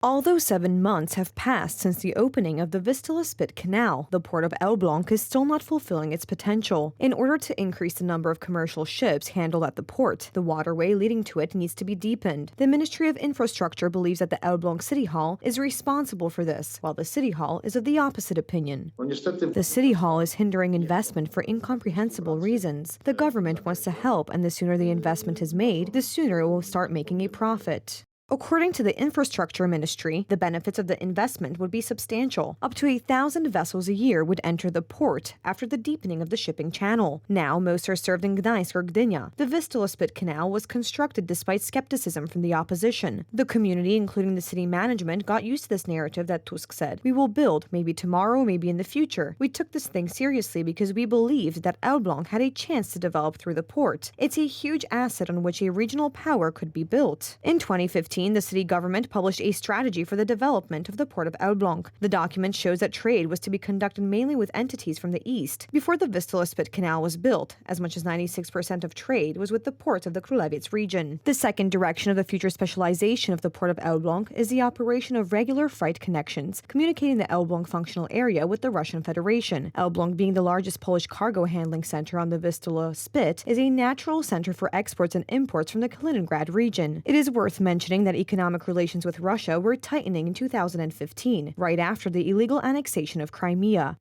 Although 7 months have passed since the opening of the Vistula Spit Canal, the port of Elbląg is still not fulfilling its potential. In order to increase the number of commercial ships handled at the port, the waterway leading to it needs to be deepened. The Ministry of Infrastructure believes that the Elbląg City Hall is responsible for this, while the City Hall is of the opposite opinion. The City Hall is hindering investment for incomprehensible reasons. The government wants to help, and the sooner the investment is made, the sooner it will start making a profit. According to the Infrastructure Ministry, the benefits of the investment would be substantial. Up to 1,000 vessels a year would enter the port after the deepening of the shipping channel. Now, most are served in Gdańsk or Gdynia. The Vistula Spit Canal was constructed despite skepticism from the opposition. The community, including the city management, got used to this narrative that Tusk said, "We will build, maybe tomorrow, maybe in the future. We took this thing seriously because we believed that Elbląg had a chance to develop through the port. It's a huge asset on which a regional power could be built." In 2015, the city government published a strategy for the development of the port of Elbląg. The document shows that trade was to be conducted mainly with entities from the east. Before the Vistula Spit Canal was built, as much as 96% of trade was with the ports of the Królewiec region. The second direction of the future specialization of the port of Elbląg is the operation of regular freight connections, communicating the Elbląg functional area with the Russian Federation. Elbląg, being the largest Polish cargo handling center on the Vistula Spit, is a natural center for exports and imports from the Kaliningrad region. It is worth mentioning that economic relations with Russia were tightening in 2015, right after the illegal annexation of Crimea.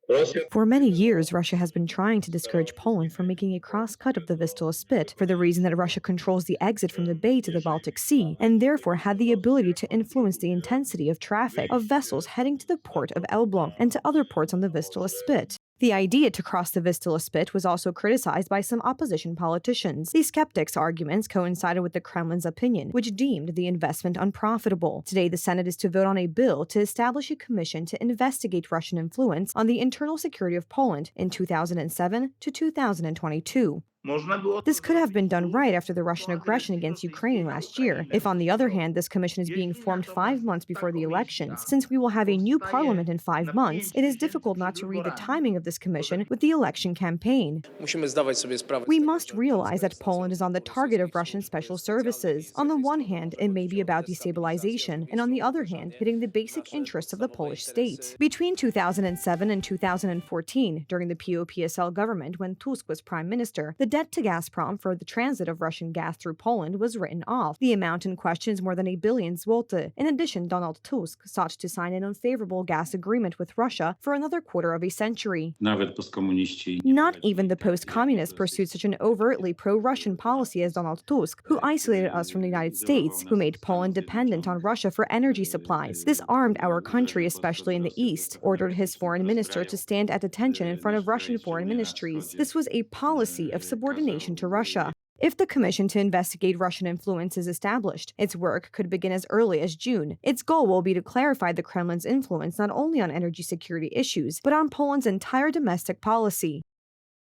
For many years, Russia has been trying to discourage Poland from making a cross-cut of the Vistula Spit for the reason that Russia controls the exit from the bay to the Baltic Sea, and therefore had the ability to influence the intensity of traffic of vessels heading to the port of Elbląg and to other ports on the Vistula Spit. The idea to cross the Vistula Spit was also criticized by some opposition politicians. The skeptics' arguments coincided with the Kremlin's opinion, which deemed the investment unprofitable. Today, the Senate is to vote on a bill to establish a commission to investigate Russian influence on the internal security of Poland in 2007 to 2022. This could have been done right after the Russian aggression against Ukraine last year. If, on the other hand, this commission is being formed 5 months before the elections, since we will have a new parliament in 5 months, it is difficult not to read the timing of this commission with the election campaign. We must realize that Poland is on the target of Russian special services. On the one hand, it may be about destabilization, and on the other hand, hitting the basic interests of the Polish state. Between 2007 and 2014, during the PO-PSL government when Tusk was prime minister, the debt to Gazprom for the transit of Russian gas through Poland was written off. The amount in question is more than 1 billion zloty. In addition, Donald Tusk sought to sign an unfavorable gas agreement with Russia for another quarter of a century. Not even the post-communists pursued such an overtly pro-Russian policy as Donald Tusk, who isolated us from the United States, who made Poland dependent on Russia for energy supplies. This armed our country, especially in the east, ordered his foreign minister to stand at attention in front of Russian foreign ministries. This was a policy of subordination to Russia. If the commission to investigate Russian influence is established, its work could begin as early as June. Its goal will be to clarify the Kremlin's influence not only on energy security issues, but on Poland's entire domestic policy.